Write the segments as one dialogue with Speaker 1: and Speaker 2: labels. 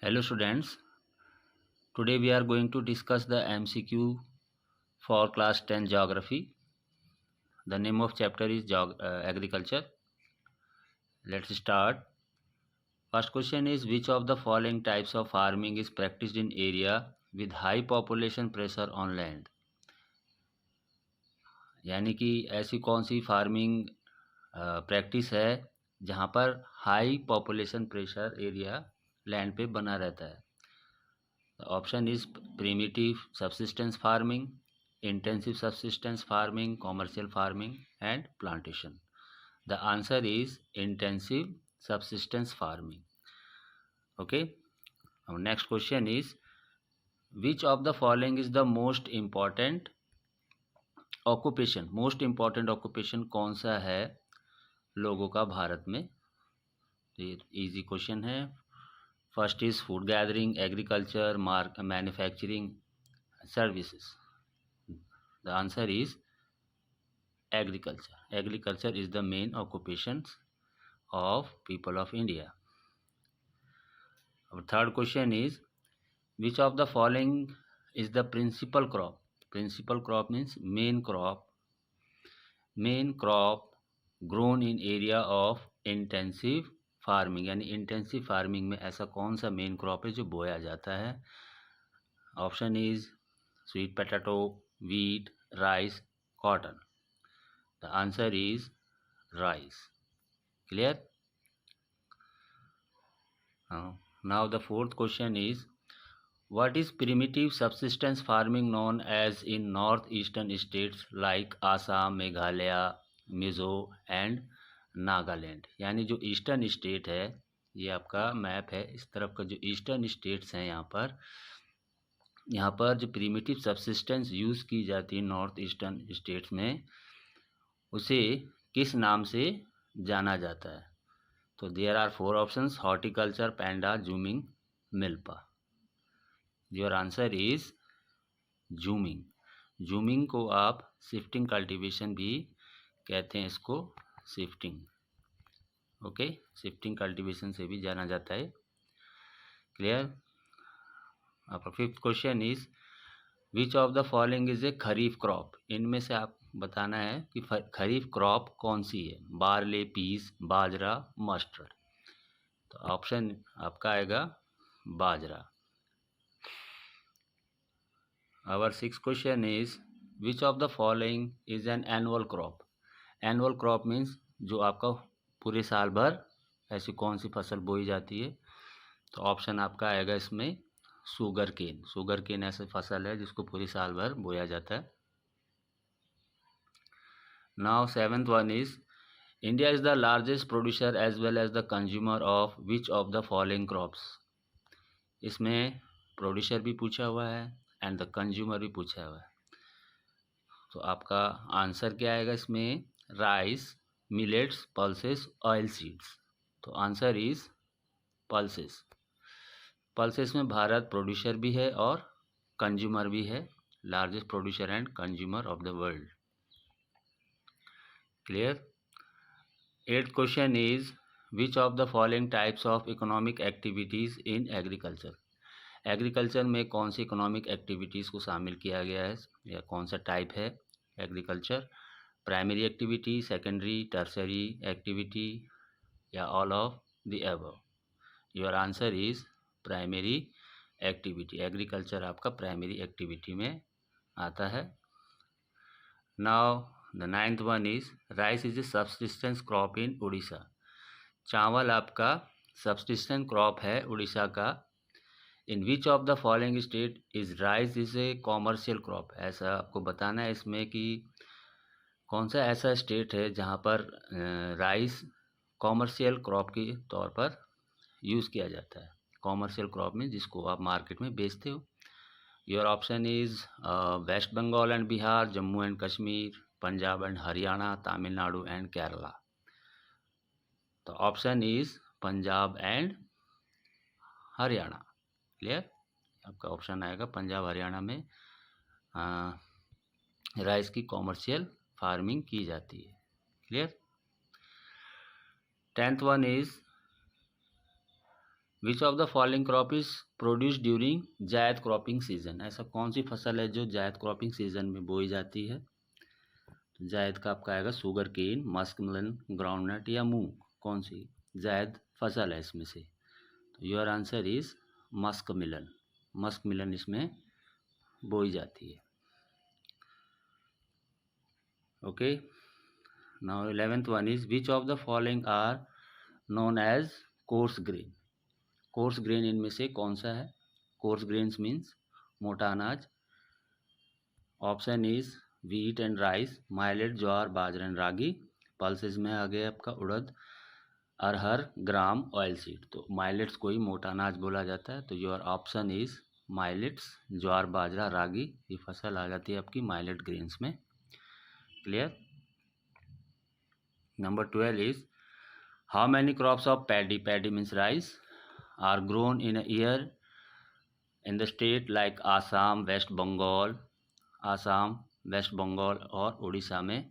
Speaker 1: Hello students, today we are going to discuss the MCQ for class 10 geography. The name of chapter is agriculture. Let's start. First question is, which of the following types of farming is practiced in area with high population pressure on land? यानी कि ऐसी कौन सी farming practice है जहाँ पर high population pressure area land पे बना रहता है? The option is primitive subsistence farming, intensive subsistence farming, commercial farming and plantation. The answer is intensive subsistence farming. Okay. Our next question is, which of the following is the most important occupation? Most important occupation कौन सा है लोगों का भारत में? ये easy question है. First is food gathering, agriculture, manufacturing, services. The answer is agriculture. Agriculture is the main occupation of people of India. Our third question is, which of the following is the principal crop? Principal crop means main crop grown in area of intensive farming. यानी intensive farming में ऐसा कौन सा main crop है जो बोया जाता है? Option is sweet potato, wheat, rice, cotton. The answer is rice. Clear? Now the fourth question is, what is primitive subsistence farming known as in northeastern states like Assam, Meghalaya, Mizo and Nagaland? यानी जो eastern state है, ये आपका map है, इस तरफ का जो ईस्टर्न स्टेट्स हैं यहाँ पर जो प्रिमिटिव सब्सिस्टेंस यूज़ की जाती है नॉर्थ ईस्टर्न स्टेट्स में, उसे किस नाम से जाना जाता है? तो देयर आर 4 ऑप्शंस: हॉर्टिकल्चर, पैंडा, jhuming, milpa. Your answer is jhuming. Jhuming को आप शिफ्टिंग कल्टीवेशन भी कहते हैं, इसको शिफ्टिंग. ओके, शिफ्टिंग कल्टीवेशन से भी जाना जाता है. क्लियर? आपका fifth question is, which of the following is a kharif crop? इनमें से आप बताना है कि खरीफ क्रॉप कौन सी है? Barley, peas, bajra, mustard. तो ऑप्शन आपका आएगा बाजरा. Our six question is, which of the following is an annual crop? Annual crop means जो आपका पूरे साल भर ऐसी कौन सी फसल बोई जाती है? तो ऑप्शन आपका आएगा इसमें शुगर केन. शुगर केन ऐसी फसल है जिसको पूरे साल भर बोया जाता है. Now seventh one is, India is the largest producer as well as the consumer of which of the following crops? इसमें प्रोड्यूसर भी पूछा हुआ है एंड द कंज्यूमर भी पूछा हुआ है. तो आपका आंसर क्या आएगा इसमें? Rice, millets, pulses, oil seeds. तो आंसर इज पल्सेस. पल्सेस में भारत प्रोड्यूसर भी है और कंज्यूमर भी है. Largest producer and consumer of the world. Clear? Eighth question is, which of the following types of economic activities in agriculture? Agriculture में कौन सी economic activities को शामिल किया गया है या कौन सा टाइप है agriculture? Primary activity, secondary, tertiary activity या all of the above? Your answer is primary activity. Agriculture आपका प्राइमरी एक्टिविटी में आता है. Now the ninth one is, rice is a subsistence crop in Orissa. चावल आपका सब्सिस्टेंस क्रॉप है उड़ीसा का. In which of the following state is rice is a commercial crop? ऐसा आपको बताना है इसमें कि कौन सा ऐसा स्टेट है जहाँ पर राइस कॉमर्शियल क्रॉप के तौर पर यूज़ किया जाता है. कॉमर्शियल क्रॉप में जिसको आप मार्केट में बेचते हो. Your option is west Bengal and Bihar, Jammu and Kashmir, Punjab and Haryana, Tamil Nadu and Kerala. तो option is Punjab and Haryana. Clear? आपका ऑप्शन आएगा पंजाब हरियाणा में राइस की कॉमर्शियल फार्मिंग की जाती है. Clear? Tenth one is, which of the following crop is produce during जायद क्रॉपिंग सीजन, ऐसा कौन सी फसल है जो जायद क्रॉपिंग सीजन में बोई जाती है। तो जायद का आपका आएगा शुगर केन, मस्क मिलन, ग्राउंडनट या मूंग, कौन सी जायद फसल है इसमें से। तो your answer is muskmelon, muskmelon इसमें बोई जाती है। Okay, now 11th one is which of the following are known as coarse grain, coarse grain इनमें से कौन सा है। कोर्स ग्रेन्स मीन्स मोटा अनाज। Option is wheat and rice, millet, jowar, bajra and ragi. Pulses में आ गया आपका उड़द, अरहर, ग्राम, ऑयल सीड। तो माइलेट्स को ही मोटा अनाज बोला जाता है। तो your option is millets, jowar, bajra, ragi, ये फसल आ जाती है आपकी माइलेट ग्रेन्स में। Clear. Number 12 is how many crops of paddy, paddy means rice, are grown in a year in the state like Assam, West Bengal, Assam, West Bengal और उड़ीसा में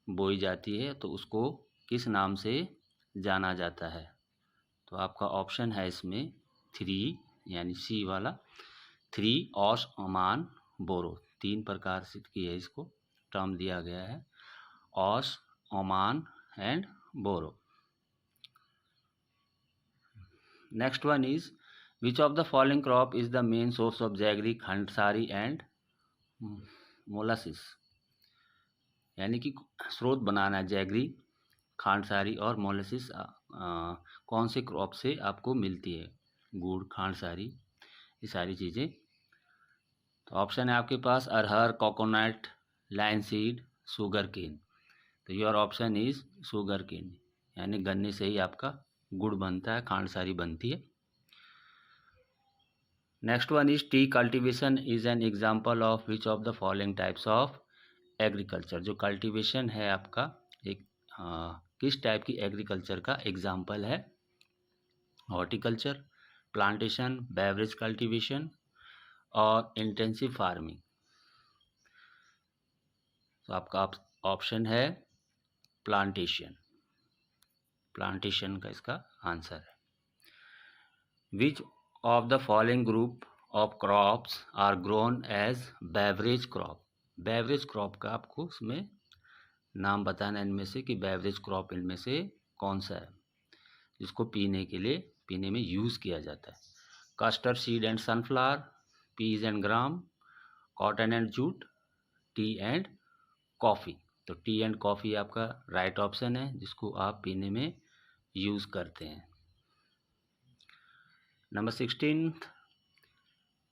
Speaker 1: बोई जाती है, तो उसको किस नाम से जाना जाता है। तो आपका ऑप्शन है इसमें 3 यानी सी वाला, 3 औश, ओमान, बोरो। 3 प्रकार से की है, इसको टर्म दिया गया है, Aus, Aman and Boro. Next one is which of the following crop is the main source of jaggery, khandsari and molasses, यानी कि स्रोत बनाना है जैगरी, खांडसारी और मोलासिस कौन से क्रॉप से आपको मिलती है, गुड़, खांडसारी, ये सारी चीज़ें। तो ऑप्शन है आपके पास अरहर, कोकोनट, लाइनसीड, शुगर केन। तो your option is sugarcane, यानी गन्ने से ही आपका गुड़ बनता है, खांडसारी बनती है। Next one is T cultivation is an example of which of the following types of agriculture. जो कल्टीवेशन है आपका एक किस टाइप की एग्रीकल्चर का एग्जाम्पल है। हॉर्टिकल्चर, प्लांटेशन, बेवरेज कल्टीवेशन और इंटेंसिव फार्मिंग। तो आपका ऑप्शन है प्लांटेशन, प्लांटेशन का इसका आंसर है। Which of the following group of crops are grown as beverage crop, beverage crop का आपको उसमें नाम बताना इनमें से कि बेवरेज क्रॉप इनमें से कौन सा है जिसको पीने के लिए, पीने में यूज़ किया जाता है। Custard seed and sunflower, peas and gram, cotton and jute, tea and coffee. तो टी एंड कॉफ़ी आपका राइट ऑप्शन है जिसको आप पीने में यूज़ करते हैं। Number 16,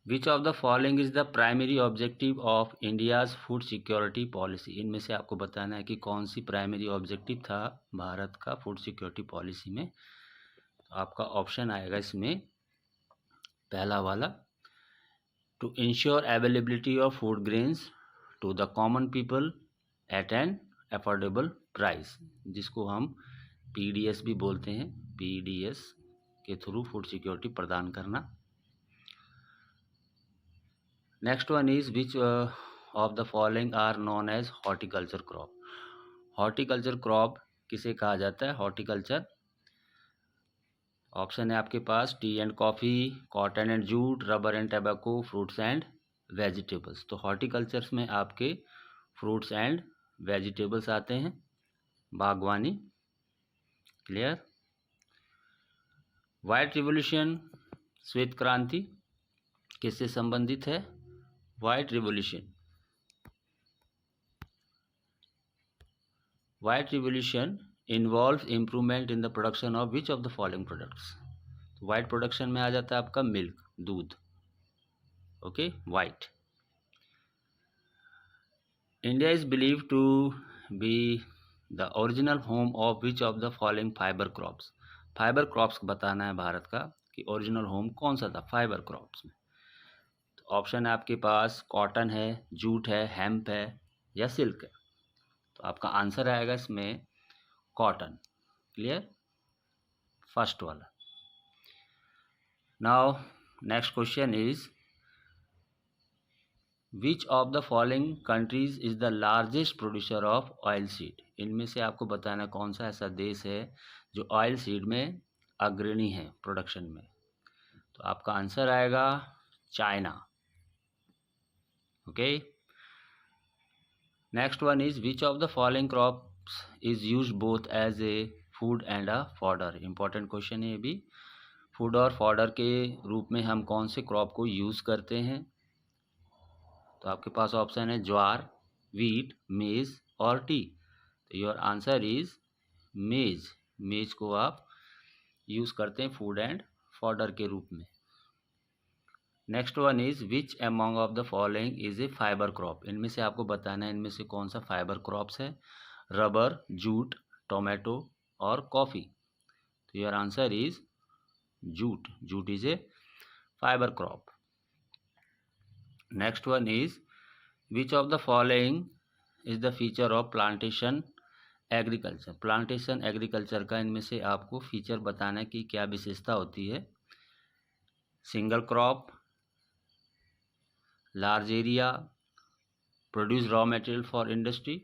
Speaker 1: which of the following is the primary objective of India's food security policy. इनमें से आपको बताना है कि कौन सी प्राइमरी ऑब्जेक्टिव था भारत का फूड सिक्योरिटी पॉलिसी में। तो आपका ऑप्शन आएगा इसमें पहला वाला, to ensure availability of food grains to the common people at an affordable price, जिसको हम पीडीएस भी बोलते हैं, पीडीएस के थ्रू फूड सिक्योरिटी प्रदान करना। Next one is which of the following are known as horticulture crop. Horticulture crop किसे कहा जाता है, हॉर्टिकल्चर। ऑप्शन है आपके पास tea and coffee, cotton and jute, rubber and tobacco, fruits and vegetables. तो हॉर्टिकल्चर्स में आपके फ्रूट्स एंड वेजिटेबल्स आते हैं, बागवानी। क्लियर। वाइट रिवॉल्यूशन, श्वेत क्रांति किससे संबंधित है, white revolution. White revolution involve improvement in the production of which of the following products. White production में आ जाता है आपका मिल्क, दूध। Okay, white. India is believe to be the original home of which of the following fibre crops. Fibre crops बताना है भारत का कि ओरिजिनल होम कौन सा था फाइबर क्रॉप्स में। तो ऑप्शन है आपके पास कॉटन है, जूट है, हेम्प है या सिल्क है। तो आपका आंसर आएगा इसमें कॉटन। क्लियर, फर्स्ट वाला। Now next question is which of the following countries is the largest producer of oil seed. इनमें से आपको बताना कौन सा ऐसा देश है जो ऑयल सीड में अग्रणी है प्रोडक्शन में? तो आपका आंसर आएगा China. Okay, next one is which of the following crops is use both as a food and a fodder? Important question है ये भी। फूड और फॉडर के रूप में हम कौन से क्रॉप को यूज करते हैं? तो आपके पास ऑप्शन है ज्वार, वीट, मेज और टी। तो योर आंसर इज मेज। मेज को आप यूज करते हैं फूड एंड फॉडर के रूप में। Next one is which among of the following is a fibre crop? इनमें से आपको बताना है इनमें से कौन सा फाइबर क्रॉप्स है। रबर, जूट, टोमेटो और कॉफी। तो your answer is jute. Jute is a fibre crop. Next one is which of the following is the feature of plantation agriculture? Plantation agriculture का इनमें से आपको फीचर बताना है कि क्या विशेषता होती है। Single crop, large area, produce raw material for industry,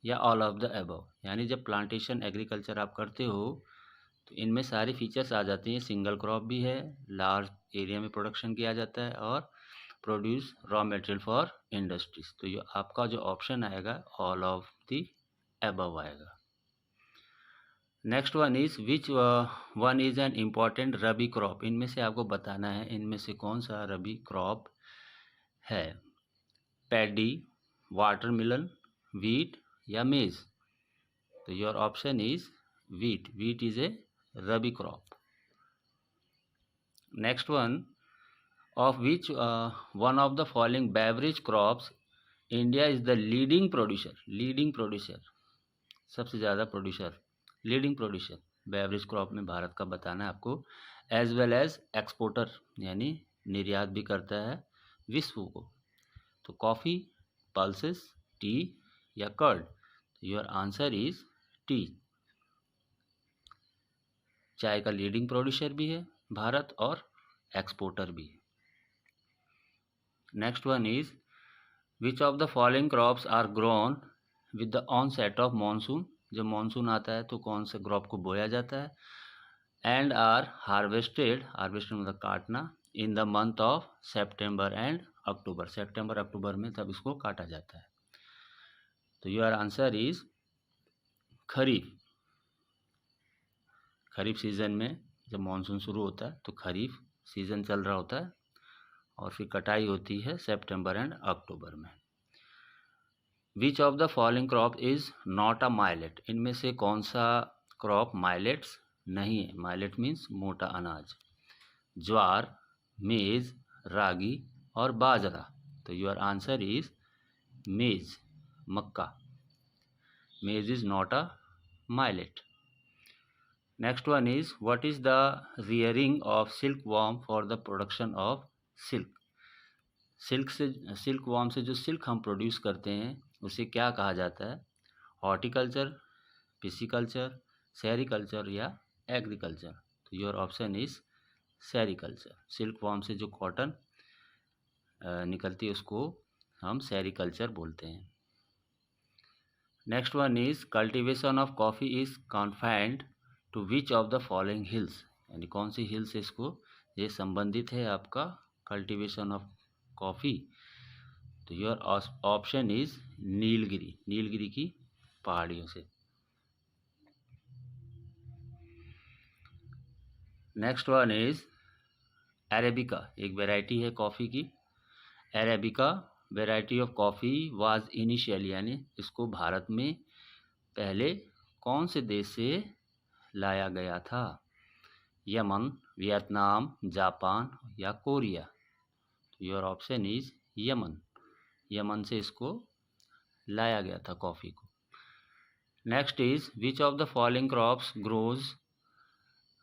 Speaker 1: या ऑल ऑफ द अबव। यानी जब प्लांटेशन एग्रीकल्चर आप करते हो तो इनमें सारे फीचर्स आ जाते हैं। सिंगल क्रॉप भी है, लार्ज एरिया में प्रोडक्शन किया जाता है और produce raw material for industries. तो ये आपका जो ऑप्शन आएगा ऑल ऑफ द अबव आएगा। Next one is which one is an important rabi crop? इनमें से आपको बताना है इनमें से कौन सा रबी क्रॉप है। पैडी, वाटरमेलन, वीट या मेज। तो your option is wheat. Wheat is a rabi crop. Next one of which one of the following beverage crops India is the leading producer? Leading producer, सबसे ज़्यादा producer, leading producer beverage crop में भारत का बताना है आपको। As well as exporter, यानी निर्यात भी करता है विश्व को। तो कॉफ़ी, पल्सेस, टी या curd? Your answer is tea. चाय का लीडिंग प्रोड्यूसर भी है भारत और एक्सपोर्टर भी है। Next one is which of the following crops are grown with the onset of monsoon? जब मानसून आता है तो कौन से क्रॉप को बोया जाता है। एंड आर हार्वेस्टेड, हार्वेस्टेड मतलब काटना, in the month of September and October. September October में तब इसको काटा जाता है। तो your answer is kharif. Kharif season में जब मानसून शुरू होता है तो खरीफ सीजन चल रहा होता है और फिर कटाई होती है सितंबर एंड अक्टूबर में। Which of the following crop is not a millet? इनमें से कौन सा क्रॉप माइलेट्स नहीं है। माइलेट मीन्स मोटा अनाज। ज्वार, मेज, रागी और बाजरा। तो योर आंसर इज मेज, मक्का। Maize is not a millet. Next one is what is the rearing of silkworm for the production of silk? Silkworm से जो सिल्क हम प्रोड्यूस करते हैं उसे क्या कहा जाता है। हॉर्टिकल्चर, पिसिकल्चर, सेरिकल्चर या एग्रीकल्चर? तो your option is sericulture. Silk worm से जो कॉटन निकलती है उसको हम सेरिकल्चर बोलते हैं। Next one is cultivation of coffee is confined to which of the following hills? यानी कौन सी हिल से इसको ये संबंधित है आपका कल्टीवेशन ऑफ कॉफ़ी? तो your option is Nilgiri. Nilgiri की पहाड़ियों से। नेक्स्ट वन इज अरेबिका, एक वैरायटी है कॉफ़ी की। Arabica variety of coffee was initial, यानी इसको भारत में पहले कौन से देश से लाया गया था। यमन, वियतनाम, जापान या कोरिया? तो your option is Yemen. Yemen से इसको लाया गया था कॉफ़ी को। Next is which of the following crops grows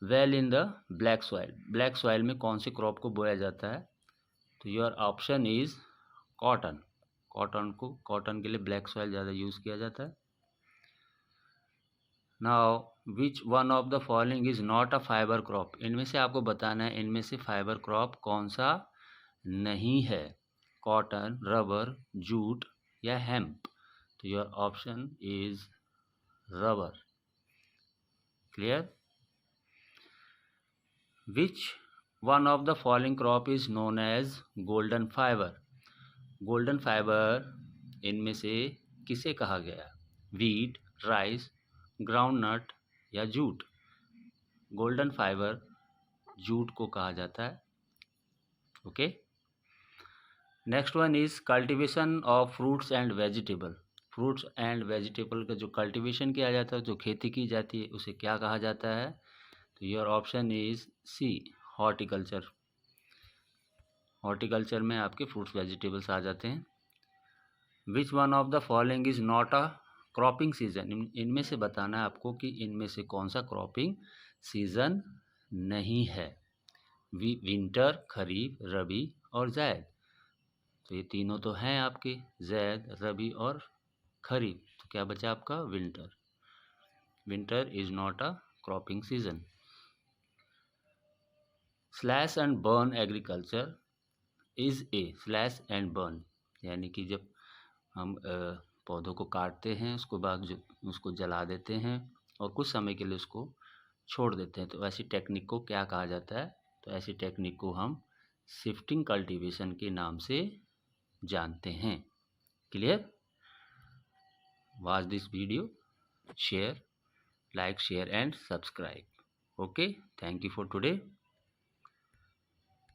Speaker 1: well in the black soil? Black soil में कौन से क्रॉप को बोया जाता है? तो your option is cotton. Cotton के लिए ब्लैक सॉइल ज़्यादा यूज़ किया जाता है। Now which one of the following is not a fibre crop? इनमें से आपको बताना है इनमें से फाइबर क्रॉप कौन सा नहीं है। कॉटन, रबर, जूट या हेम्प? तो your option is rubber. Clear? Which one of the following crop is known as golden fibre? Golden fibre इनमें से किसे कहा गया? वीट, राइस, ग्राउंडनट या जूट? गोल्डन फाइबर जूट को कहा जाता है। Okay. Next one is cultivation of fruits and vegetable. Fruits and vegetable का जो कल्टीवेशन किया जाता है, जो खेती की जाती है, उसे क्या कहा जाता है? तो your option is C, horticulture. Horticulture में आपके फ्रूट्स वेजिटेबल्स आ जाते हैं। Which one of the following is not a cropping season? इनमें से बताना है आपको कि इनमें से कौन सा क्रॉपिंग सीजन नहीं है। विंटर, खरीफ, रबी और जायद। तो ये तीनों तो हैं आपके, जैद, रबी और खरीफ। तो क्या बचा आपका? Winter. Winter is not a cropping season. Slash and burn agriculture is A slash and burn, यानी कि जब हम पौधों को काटते हैं उसके बाद जो उसको जला देते हैं और कुछ समय के लिए उसको छोड़ देते हैं, तो ऐसी टेक्निक को क्या कहा जाता है? तो ऐसी टेक्निक को हम शिफ्टिंग कल्टीवेशन के नाम से जानते हैं। Clear? Watch this video, share, like, share and subscribe. Okay, thank you for today.